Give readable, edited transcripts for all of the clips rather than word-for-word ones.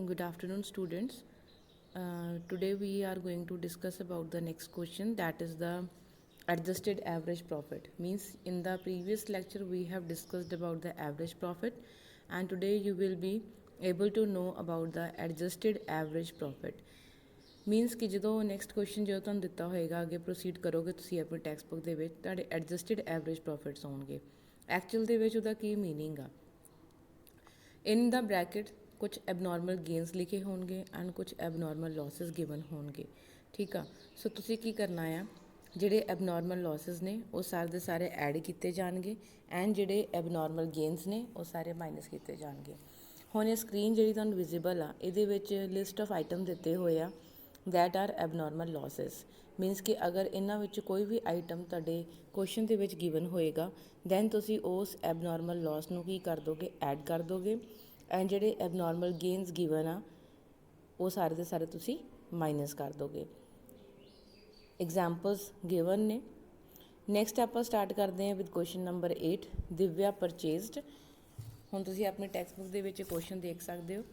Good afternoon, students. Today we are going to discuss about the next question, that is the adjusted average profit. Means in the previous lecture we have discussed about the average profit, and today you will be able to know about the adjusted average profit. Means ਕਿ ਜਦੋਂ next question ਜਦੋਂ ਤੁਹਾਨੂੰ ਦਿੱਤਾ ਹੋਏਗਾ ਅੱਗੇ proceed ਕਰੋਗੇ ਤੁਸੀਂ ਆਪਣੀ ਟੈਕਸਟ ਬੁੱਕ ਦੇ ਵਿੱਚ ਤੁਹਾਡੇ ਐਡਜਸਟਡ ਐਵਰੇਜ ਪ੍ਰੋਫਿਟਸ ਆਉਣਗੇ। ਐਕਚੁਅਲ ਦੇ ਵਿੱਚ ਉਹਦਾ ਕੀ ਮੀਨਿੰਗ ਆ, ਇਨ ਦਾ ਬ੍ਰੈਕਟ ਕੁਝ ਐਬਨੋਰਮਲ ਗੇਨਸ ਲਿਖੇ ਹੋਣਗੇ ਐਂਡ ਕੁਝ ਐਬਨੋਰਮਲ ਲਾਸਿਸ ਗਿਵਨ ਹੋਣਗੇ। ਠੀਕ ਆ, ਸੋ ਤੁਸੀਂ ਕੀ ਕਰਨਾ ਆ, ਜਿਹੜੇ ਐਬਨੋਰਮਲ ਲਾਸਿਸ ਨੇ ਉਹ ਸਾਰੇ ਦੇ ਸਾਰੇ ਐਡ ਕੀਤੇ ਜਾਣਗੇ ਐਂਡ ਜਿਹੜੇ ਐਬਨੋਰਮਲ ਗੇਨਸ ਨੇ ਉਹ ਸਾਰੇ ਮਾਈਨਸ ਕੀਤੇ ਜਾਣਗੇ। ਹੁਣ ਇਹ ਸਕਰੀਨ ਜਿਹੜੀ ਤੁਹਾਨੂੰ ਵਿਜ਼ੀਬਲ ਆ ਇਹਦੇ ਵਿੱਚ ਲਿਸਟ ਆਫ ਆਈਟਮ ਦਿੱਤੇ ਹੋਏ ਆ that are abnormal losses। Means ਕਿ ਅਗਰ ਇਹਨਾਂ ਵਿੱਚ ਕੋਈ ਵੀ ਆਈਟਮ ਤੁਹਾਡੇ ਕੁਐਸਚਨ ਦੇ ਵਿੱਚ ਗਿਵਨ ਹੋਏਗਾ ਦੈਨ ਤੁਸੀਂ ਉਸ ਐਬਨੋਰਮਲ ਲਾਸ ਨੂੰ ਕੀ ਕਰ ਦੋਗੇ, ਐਡ ਕਰ ਦੋਗੇ ਐਂਡ ਜਿਹੜੇ ਐਬਨੋਰਮਲ ਗੇਨਸ ਗਿਵਨ ਆ ਉਹ ਸਾਰੇ ਦੇ ਸਾਰੇ ਤੁਸੀਂ ਮਾਈਨਸ ਕਰ ਦੋਗੇ। ਐਗਜ਼ਾਮਪਲਸ ਗਿਵਨ ਨੇ। ਨੈਕਸਟ ਆਪਾਂ ਸਟਾਰਟ ਕਰਦੇ ਹਾਂ ਵਿਦ ਕੁਐਸਚਨ ਨੰਬਰ 8, ਦਿਵਿਆ ਪਰਚੇਜ਼ਡ। ਹੁਣ ਤੁਸੀਂ ਆਪਣੀ ਟੈਕਸਟ ਬੁੱਕ ਦੇ ਵਿੱਚ ਕੁਐਸਚਨ ਦੇਖ ਸਕਦੇ ਹੋ।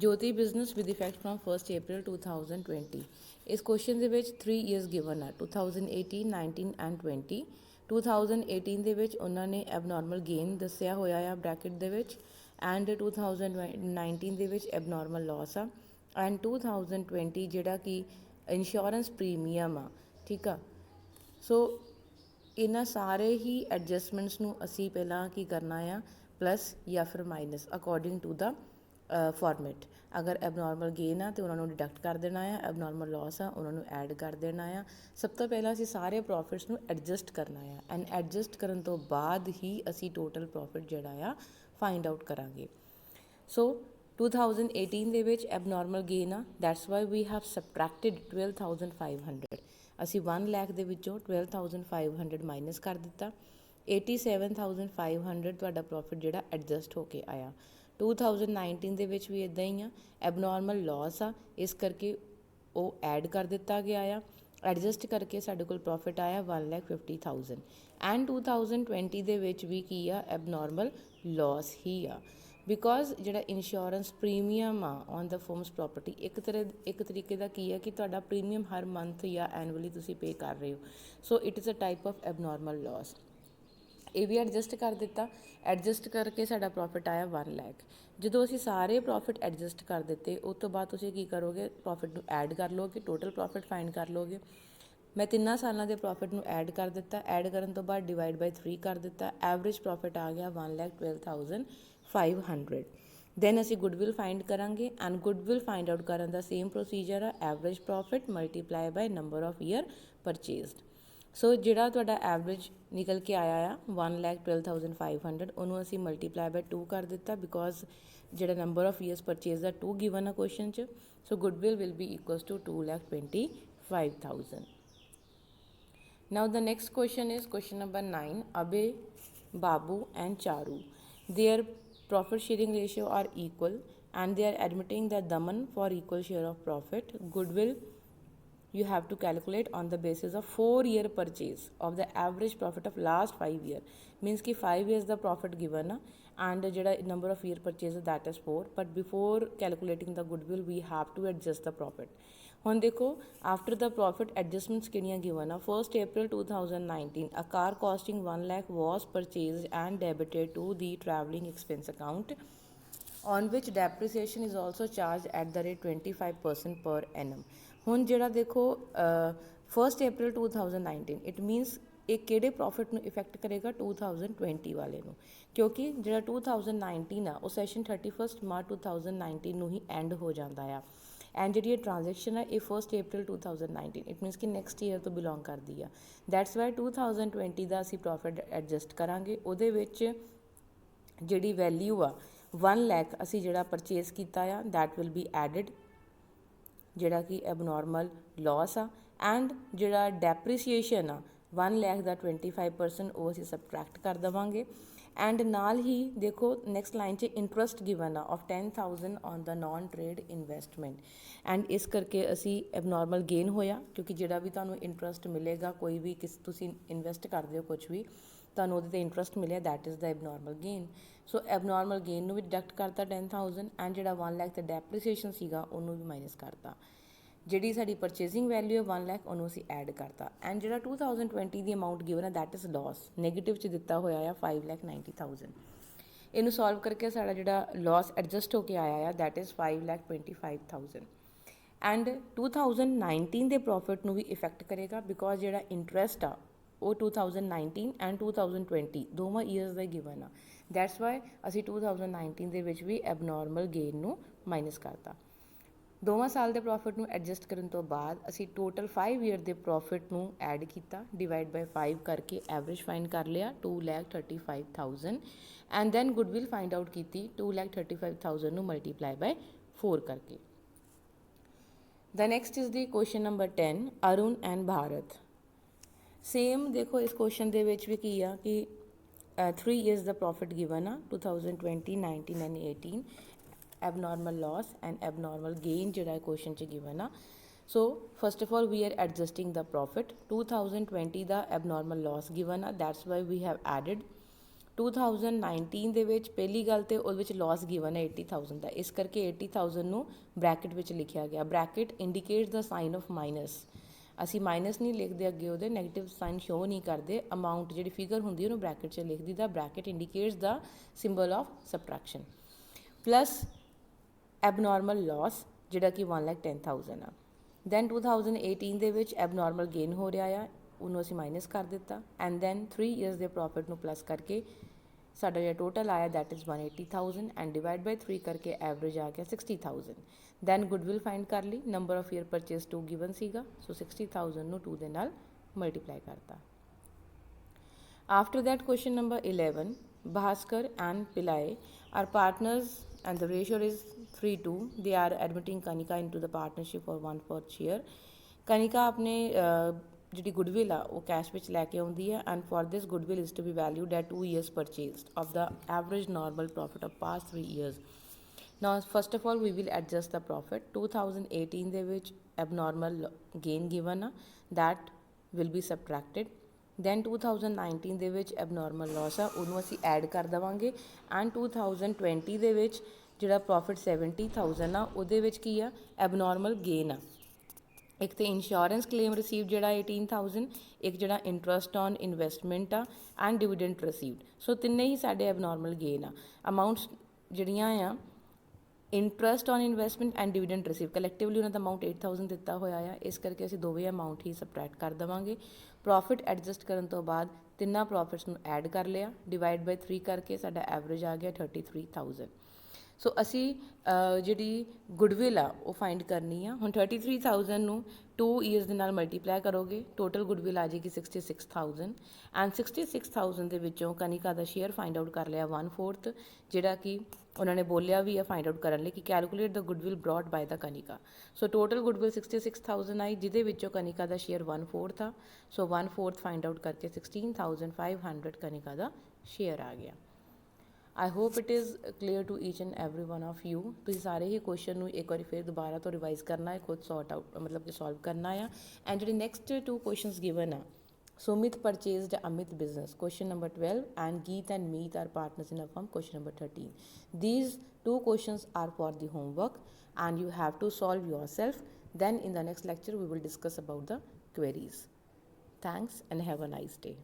Jyoti business with effect from 1 April 2020। इस क्वेश्चन ਦੇ ਵਿੱਚ 3 ਈਅਰਸ ਗਿਵਨ ਆ 2018, 19 ਐਂਡ 20। 2018 ਦੇ ਵਿੱਚ ਉਹਨਾਂ ਨੇ ਐਬਨੋਰਮਲ ਗੇਨ ਦੱਸਿਆ ਹੋਇਆ ਆ ਬ੍ਰੈਕਟ ਦੇ ਵਿੱਚ ਐਂਡ 2019 ਦੇ ਵਿੱਚ ਐਬਨੋਰਮਲ ਲਾਸ ਆ ਐਂਡ 2020 ਜਿਹੜਾ ਕਿ ਇੰਸ਼ੋਰੈਂਸ ਪ੍ਰੀਮੀਅਮ ਆ। ਠੀਕ ਆ, ਸੋ ਇਹਨਾਂ ਸਾਰੇ ਹੀ ਐਡਜਸਟਮੈਂਟਸ ਨੂੰ ਅਸੀਂ ਪਹਿਲਾਂ ਕੀ ਕਰਨਾ ਆ, ਪਲੱਸ ਜਾਂ ਫਿਰ minus according to the format. ਅਗਰ ਐਬਨੋਰਮਲ ਗੇਨ ਆ ਤਾਂ ਉਹਨਾਂ ਨੂੰ ਡਿਡਕਟ ਕਰ ਦੇਣਾ ਆ, ਐਬਨੋਰਮਲ ਲਾਸ ਆ ਉਹਨਾਂ ਨੂੰ ਐਡ ਕਰ ਦੇਣਾ ਆ। ਸਭ ਤੋਂ ਪਹਿਲਾਂ ਅਸੀਂ ਸਾਰੇ ਪ੍ਰੋਫਿਟਸ ਨੂੰ ਐਡਜਸਟ ਕਰਨਾ ਆ ਐਂਡ ਐਡਜਸਟ ਕਰਨ ਤੋਂ ਬਾਅਦ ਹੀ ਅਸੀਂ ਟੋਟਲ ਪ੍ਰੋਫਿਟ ਜਿਹੜਾ ਆ ਫਾਈਂਡ ਆਊਟ ਕਰਾਂਗੇ। ਸੋ 2018 ਦੇ ਵਿੱਚ ਐਬਨੋਰਮਲ ਗੇਨ ਆ, ਦੈਟਸ ਵਾਈ ਵੀ ਹੈਵ ਸਬਟਰੈਕਟਿਡ 12,500। ਅਸੀਂ 1 ਲੱਖ ਦੇ ਵਿੱਚੋਂ 12,500 ਮਾਈਨਸ ਕਰ ਦਿੱਤਾ। 87,500 ਤੁਹਾਡਾ ਪ੍ਰੋਫਿਟ ਜਿਹੜਾ ਐਡਜਸਟ ਹੋ ਕੇ ਆਇਆ। 2019 ਦੇ ਵਿੱਚ ਵੀ ਇੱਦਾਂ ਹੀ ਆ, ਐਬਨੋਰਮਲ ਲਾਸ ਆ ਇਸ ਕਰਕੇ ਉਹ ਐਡ ਕਰ ਦਿੱਤਾ ਗਿਆ ਆ, ਐਡਜਸਟ ਕਰਕੇ ਸਾਡੇ ਕੋਲ ਪ੍ਰੋਫਿਟ ਆਇਆ 1,50,000 ਐਂਡ 2020 ਦੇ ਵਿੱਚ ਵੀ ਕੀ ਆ, ਐਬਨੋਰਮਲ ਲਾਸ ਹੀ ਆ ਬਿਕੋਜ਼ ਜਿਹੜਾ ਇੰਸ਼ੋਰੈਂਸ ਪ੍ਰੀਮੀਅਮ ਆ ਔਨ ਦਾ ਫਰਮਸ ਪ੍ਰੋਪਰਟੀ ਇੱਕ ਤਰੀਕੇ ਦਾ ਕੀ ਆ ਕਿ ਤੁਹਾਡਾ ਪ੍ਰੀਮੀਅਮ ਹਰ ਮੰਥ ਜਾਂ ਐਨੂਅਲੀ ਤੁਸੀਂ ਪੇ ਕਰ ਰਹੇ ਹੋ। So it is a type of abnormal loss. ਇਹ ਵੀ ਐਡਜਸਟ ਕਰ ਦਿੱਤਾ, ਐਡਜਸਟ ਕਰਕੇ ਸਾਡਾ ਪ੍ਰੋਫਿਟ ਆਇਆ 1 ਲੱਖ। ਜਦੋਂ ਅਸੀਂ ਸਾਰੇ ਪ੍ਰੋਫਿਟ ਐਡਜਸਟ ਕਰ ਦਿੱਤੇ ਉਸ ਤੋਂ ਬਾਅਦ ਤੁਸੀਂ ਕੀ ਕਰੋਗੇ, ਪ੍ਰੋਫਿਟ ਨੂੰ ਐਡ ਕਰ ਲਓਗੇ, ਟੋਟਲ ਪ੍ਰੋਫਿਟ ਫਾਈਂਡ ਕਰ ਲਓਗੇ। ਮੈਂ 3 ਸਾਲਾਂ ਦੇ ਪ੍ਰੋਫਿਟ ਨੂੰ ਐਡ ਕਰ ਦਿੱਤਾ, ਐਡ ਕਰਨ ਤੋਂ ਬਾਅਦ ਡਿਵਾਈਡ ਬਾਈ 3 ਕਰ ਦਿੱਤਾ, ਐਵਰੇਜ ਪ੍ਰੋਫਿਟ ਆ ਗਿਆ 1,12,500। ਦੈਨ ਅਸੀਂ ਗੁੱਡਵਿਲ ਫਾਈਂਡ ਕਰਾਂਗੇ ਐਂਡ ਗੁੱਡਵਿਲ ਫਾਈਂਡ ਆਊਟ ਕਰਨ ਦਾ ਸੇਮ ਪ੍ਰੋਸੀਜਰ ਆ, average profit multiply by number of year purchased. So ਜਿਹੜਾ ਤੁਹਾਡਾ ਐਵਰੇਜ ਨਿਕਲ ਕੇ ਆਇਆ ਆ 1,12,500 ਉਹਨੂੰ ਅਸੀਂ ਮਲਟੀਪਲਾਈ ਬਾਈ 2 ਕਰ ਦਿੱਤਾ ਬਿਕੋਜ਼ ਜਿਹੜਾ ਨੰਬਰ ਆਫ ਈਅਰਸ ਪਰਚੇਜ਼ ਦਾ 2 ਗਿਵਨ ਆ ਕੁਐਸਚਨ 'ਚ। So goodwill will be equals to 2,25,000। Now the next question is question number 9, Abhay, Babu and Charu. Their profit sharing ratio are equal and they are admitting the Daman for equal share of profit. Goodwill you have to calculate on the basis of 4-year purchase of the average profit of last 5 year। means कि 5 years the profit given and jada number of year purchase that is 4, but before calculating the goodwill we have to adjust the profit। ਹੁਣ ਦੇਖੋ after ਦਾ profit adjustments ਕਿਹੜੀਆਂ given ਆ। 1 April 2019 a car costing 1 lakh was purchased and debited to the travelling expense account on which depreciation is also charged at the rate 25% per annum। ਹੁਣ ਜਿਹੜਾ ਦੇਖੋ 1 April 2019 it means ਇਹ ਕਿਹੜੇ profit ਨੂੰ effect ਕਰੇਗਾ, 2020 ਵਾਲੇ ਨੂੰ, ਕਿਉਂਕਿ ਜਿਹੜਾ 2019 ਆ ਉਹ ਸੈਸ਼ਨ 31 March 2019 ਨੂੰ ਹੀ ਐਂਡ ਹੋ ਜਾਂਦਾ ਆ ਐਂਡ ਜਿਹੜੀ ਇਹ ਟ੍ਰਾਂਜੈਕਸ਼ਨ ਹੈ ਇਹ 1 April 2019 ਇਟ ਮੀਨਸ ਕਿ ਨੈਕਸਟ ਈਅਰ ਤੋਂ ਬਿਲੋਂਗ ਕਰਦੀ ਆ। ਦੈਟਸ ਵਾਈ 2020 ਦਾ ਅਸੀਂ ਪ੍ਰੋਫਿਟ ਐਡਜਸਟ ਕਰਾਂਗੇ। ਉਹਦੇ ਵਿੱਚ ਜਿਹੜੀ ਵੈਲਿਊ ਆ 1 ਲੱਖ ਅਸੀਂ ਜਿਹੜਾ ਪਰਚੇਜ਼ ਕੀਤਾ ਆ ਦੈਟ ਵਿਲ ਬੀ ਐਡਿਡ, ਜਿਹੜਾ ਕਿ ਐਬਨੋਰਮਲ ਲਾਸ ਆ ਐਂਡ ਜਿਹੜਾ ਡੈਪਰੀਸੀਏਸ਼ਨ ਆ 1 ਲੱਖ ਦਾ 25% ਉਹ ਅਸੀਂ ਸਬਟਰੈਕਟ ਕਰ ਦੇਵਾਂਗੇ ਐਂਡ ਨਾਲ ਹੀ ਦੇਖੋ ਨੈਕਸਟ ਲਾਈਨ 'ਚ ਇੰਟਰਸਟ ਗਿਵਨ ਆ of 10,000 on the non trade investment and ਇਸ ਕਰਕੇ ਅਸੀਂ ਐਬਨੋਰਮਲ ਗੇਨ ਹੋਇਆ ਕਿਉਂਕਿ ਜਿਹੜਾ ਵੀ ਤੁਹਾਨੂੰ ਇੰਟਰਸਟ ਮਿਲੇਗਾ ਕੋਈ ਵੀ ਤੁਸੀਂ ਇਨਵੈਸਟ ਕਰਦੇ ਹੋ ਕੁਛ ਵੀ ਤੁਹਾਨੂੰ ਉਹਦੇ ਤੇ ਇੰਟਰਸਟ ਮਿਲਿਆ, that is the abnormal gain. So abnormal gain ਨੂੰ ਵੀ ਡਿਡਕਟ ਕਰਤਾ 10,000 ਐਂਡ ਜਿਹੜਾ 1 ਲੱਖ ਦਾ ਡੈਪਰੀਸੀਏਸ਼ਨ ਸੀਗਾ ਉਹਨੂੰ ਵੀ ਮਾਈਨਸ ਕਰਤਾ। ਜਿਹੜੀ ਸਾਡੀ ਪਰਚੇਸਿੰਗ ਵੈਲਿਊ ਹੈ 1 ਲੱਖ ਉਹਨੂੰ ਅਸੀਂ ਐਡ ਕਰਤਾ ਐਂਡ ਜਿਹੜਾ 2020 ਦੀ ਅਮਾਊਂਟ ਗਿਵਨ ਹੈ ਦੈਟ ਇਜ਼ ਲੋਸ, ਨੈਗੇਟਿਵ 'ਚ ਦਿੱਤਾ ਹੋਇਆ ਆ 5,90,000। ਇਹਨੂੰ ਸੋਲਵ ਕਰਕੇ ਸਾਡਾ ਜਿਹੜਾ ਲੋਸ ਐਡਜਸਟ ਹੋ ਕੇ ਆਇਆ ਆ ਦੈਟ ਇਜ਼ 5,25,000 ਐਂਡ 2019 ਦੇ ਪ੍ਰੋਫਿਟ ਨੂੰ ਵੀ ਇਫੈਕਟ ਕਰੇਗਾ ਬਿਕੋਜ਼ ਜਿਹੜਾ ਇੰਟਰਸਟ ਆ ਉਹ 2019 ਐਂਡ 2020 ਦੋਵਾਂ ਈਅਰਸ ਦਾ ਗਿਵਨ ਆ, ਦੈਟਸ ਵਾਈ ਅਸੀਂ 2019 ਦੇ ਵਿੱਚ ਵੀ ਐਬਨੋਰਮਲ ਗੇਨ ਨੂੰ ਮਾਈਨਸ ਕਰਤਾ। ਦੋਵਾਂ ਸਾਲ ਦੇ ਪ੍ਰੋਫਿਟ ਨੂੰ ਐਡਜਸਟ ਕਰਨ ਤੋਂ ਬਾਅਦ ਅਸੀਂ ਟੋਟਲ 5 ਈਅਰ ਦੇ ਪ੍ਰੋਫਿਟ ਨੂੰ ਐਡ ਕੀਤਾ, ਡਿਵਾਈਡ ਬਾਈ 5 ਕਰਕੇ ਐਵਰੇਜ ਫਾਈਂਡ ਕਰ ਲਿਆ 2,35,000 and then goodwill find out ਕੀਤੀ 2,35,000 ਨੂੰ ਮਲਟੀਪਲਾਈ ਬਾਈ 4 ਕਰਕੇ। The next is the question number 10, Arun and Bharat. Same देखो इस question ਦੇ ਵਿੱਚ ਵੀ ਕੀ ਆ ਕਿ 3 years the profit given ਆ 2020, 19 and 18, abnormal loss and abnormal gain ਜਿਹੜਾ question 'ਚ given ਆ। So first of all we are adjusting the profit, 2020 the abnormal loss given ਆ, that's why we have added 2019 ਦੇ ਵਿੱਚ ਪਹਿਲੀ ਗੱਲ ਤੇ ਉਹਦੇ ਵਿੱਚ ਲਾਸ ਗਿਵਨ ਹੈ 80,000 ਦਾ, ਇਸ ਕਰਕੇ 80,000 ਨੂੰ ਬ੍ਰੈਕਟ ਵਿੱਚ ਲਿਖਿਆ ਗਿਆ। Bracket indicates the sign of minus, ਅਸੀਂ ਮਾਈਨਸ ਨਹੀਂ ਲਿਖਦੇ ਅੱਗੇ ਉਹਦੇ, ਨੈਗੇਟਿਵ ਸਾਈਨ ਸ਼ੋ ਨਹੀਂ ਕਰਦੇ। ਅਮਾਊਂਟ ਜਿਹੜੀ ਫਿਗਰ ਹੁੰਦੀ ਉਹਨੂੰ ਬ੍ਰੈਕਟ 'ਚ ਲਿਖ ਦਿੱਤਾ, bracket indicates the symbol of subtraction, plus abnormal loss ਜਿਹੜਾ ਕਿ 1,10,000 ਆ। ਦੈਨ 2018 ਦੇ ਵਿੱਚ ਐਬਨੋਰਮਲ ਗੇਨ ਹੋ ਰਿਹਾ ਆ, ਉਹਨੂੰ ਅਸੀਂ ਮਾਈਨਸ ਕਰ ਦਿੱਤਾ ਐਂਡ ਦੈਨ 3 ਈਅਰਸ ਦੇ ਪ੍ਰੋਫਿਟ ਨੂੰ ਪਲੱਸ ਕਰਕੇ ਸਾਡਾ ਜਿਹੜਾ ਟੋਟਲ ਆਇਆ that is 180,000 and divide by 3 ਕਰਕੇ ਐਵਰੇਜ ਆ ਗਿਆ 60,000। ਦੈਨ ਗੁੱਡਵਿਲ ਫਾਈਂਡ ਕਰ ਲਈ, number of year purchase 2 given ਸੀਗਾ, ਸੋ 60,000 ਨੂੰ 2 ਦੇ ਨਾਲ ਮਲਟੀਪਲਾਈ ਕਰਤਾ। After that question number 11, Bhaskar and Pillai are partners and the ratio is 3:2. They are admitting Kanika into the partnership for 1/4 share. Kanika ਆਪਣੇ ਜਿਹੜੀ goodwill ਆ ਉਹ ਕੈਸ਼ ਵਿੱਚ ਲੈ ਕੇ ਆਉਂਦੀ ਹੈ and for this goodwill is to be valued at 2 years purchased of the average normal profit of past 3 years. Now first of all we will adjust the profit। 2018 ਦੇ ਵਿੱਚ abnormal gain given ਆ, that will be subtracted। then 2019 ਦੇ ਵਿੱਚ abnormal loss ਆ ਉਹਨੂੰ ਅਸੀਂ add ਕਰ ਦੇਵਾਂਗੇ ਐਂਡ 2020 ਦੇ ਵਿੱਚ ਜਿਹੜਾ ਪ੍ਰੋਫਿਟ 70,000 ਆ ਉਹਦੇ ਵਿੱਚ ਕੀ ਆ abnormal gain ਆ। ਇੱਕ ਤੇ ਇੰਸ਼ੋਰੈਂਸ ਕਲੇਮ ਰਿਸੀਵ ਜਿਹੜਾ 18,000, ਇੱਕ ਜਿਹੜਾ ਇੰਟਰਸਟ ਔਨ ਇਨਵੈਸਟਮੈਂਟ ਆ ਐਂਡ ਡਿਵੀਡੈਂਟ ਰਿਸੀਵਡ, ਸੋ ਤਿੰਨੇ ਹੀ ਸਾਡੇ ਐਬਨੋਰਮਲ ਗੇਨ ਆ। ਅਮਾਊਂਟਸ ਜਿਹੜੀਆਂ ਆ interest on investment and dividend receive collectively ਉਹਨਾਂ ਦਾ ਅਮਾਊਂਟ 8,000 ਦਿੱਤਾ ਹੋਇਆ ਆ, ਇਸ ਕਰਕੇ ਅਸੀਂ ਦੋਵੇਂ ਅਮਾਊਂਟ ਹੀ ਸਬਟਰੈਕਟ ਕਰ ਦੇਵਾਂਗੇ। ਪ੍ਰੋਫਿਟ ਐਡਜਸਟ ਕਰਨ ਤੋਂ ਬਾਅਦ ਤਿੰਨਾਂ ਪ੍ਰੋਫਿਟਸ ਨੂੰ ਐਡ ਕਰ ਲਿਆ, ਡਿਵਾਈਡ ਬਾਈ 3 ਕਰਕੇ ਸਾਡਾ ਐਵਰੇਜ ਆ ਗਿਆ 33,000। ਸੋ ਅਸੀਂ ਜਿਹੜੀ ਗੁੱਡਵਿਲ ਆ ਉਹ ਫਾਈਂਡ ਕਰਨੀ ਆ। ਹੁਣ 33,000 ਨੂੰ 2 ਈਅਰਸ ਦੇ ਨਾਲ ਮਲਟੀਪਲਾਈ ਕਰੋਗੇ, ਟੋਟਲ ਗੁੱਡਵਿਲ ਆ ਜਾਏਗੀ 66,000 ਐਂਡ 66,000 ਦੇ ਵਿੱਚੋਂ ਕਨਿਕਾ ਦਾ ਸ਼ੇਅਰ ਫਾਈਂਡ ਆਊਟ ਕਰ ਲਿਆ 1/4, ਜਿਹੜਾ ਕਿ ਉਹਨਾਂ ਨੇ ਬੋਲਿਆ ਵੀ ਆ ਫਾਈਂਡ ਆਊਟ ਕਰਨ ਲਈ ਕਿ ਕੈਲਕੂਲੇਟ ਦਾ ਗੁੱਡਵਿਲ ਬ੍ਰੌਟ ਬਾਏ ਦਾ ਕਨਿਕਾ। ਸੋ ਟੋਟਲ ਗੁੱਡਵਿਲ 66,000 ਆਈ, ਜਿਹਦੇ ਵਿੱਚੋਂ ਕਨਿਕਾ ਦਾ ਸ਼ੇਅਰ 1/4 ਆ, ਸੋ 1/4 ਫਾਈਂਡ ਆਊਟ ਕਰਕੇ 16,500 ਕਨਿਕਾ ਦਾ ਸ਼ੇਅਰ ਆ ਗਿਆ। I hope it is clear to each and every one of you. ਤੁਸੀਂ ਸਾਰੇ ਹੀ ਕੁਐਸਚਨ ਨੂੰ ਇੱਕ ਵਾਰੀ ਫਿਰ ਦੁਬਾਰਾ ਤੋਂ ਰਿਵਾਈਜ਼ ਕਰਨਾ ਹੈ, ਖੁਦ ਸੌਟ ਆਊਟ ਮਤਲਬ ਕਿ ਸੋਲਵ ਕਰਨਾ ਆ। ਐਂਡ ਜਿਹੜੇ ਨੈਕਸਟ 2 ਕੁਐਸਚਨਸ ਗਿਵਨ ਆ, Sumit purchased Amit business, question number 12, and Geet and Meet are partners in a firm, question number 13. These 2 questions are for the homework and you have to solve yourself. Then in the next lecture we will discuss about the queries. Thanks and have a nice day.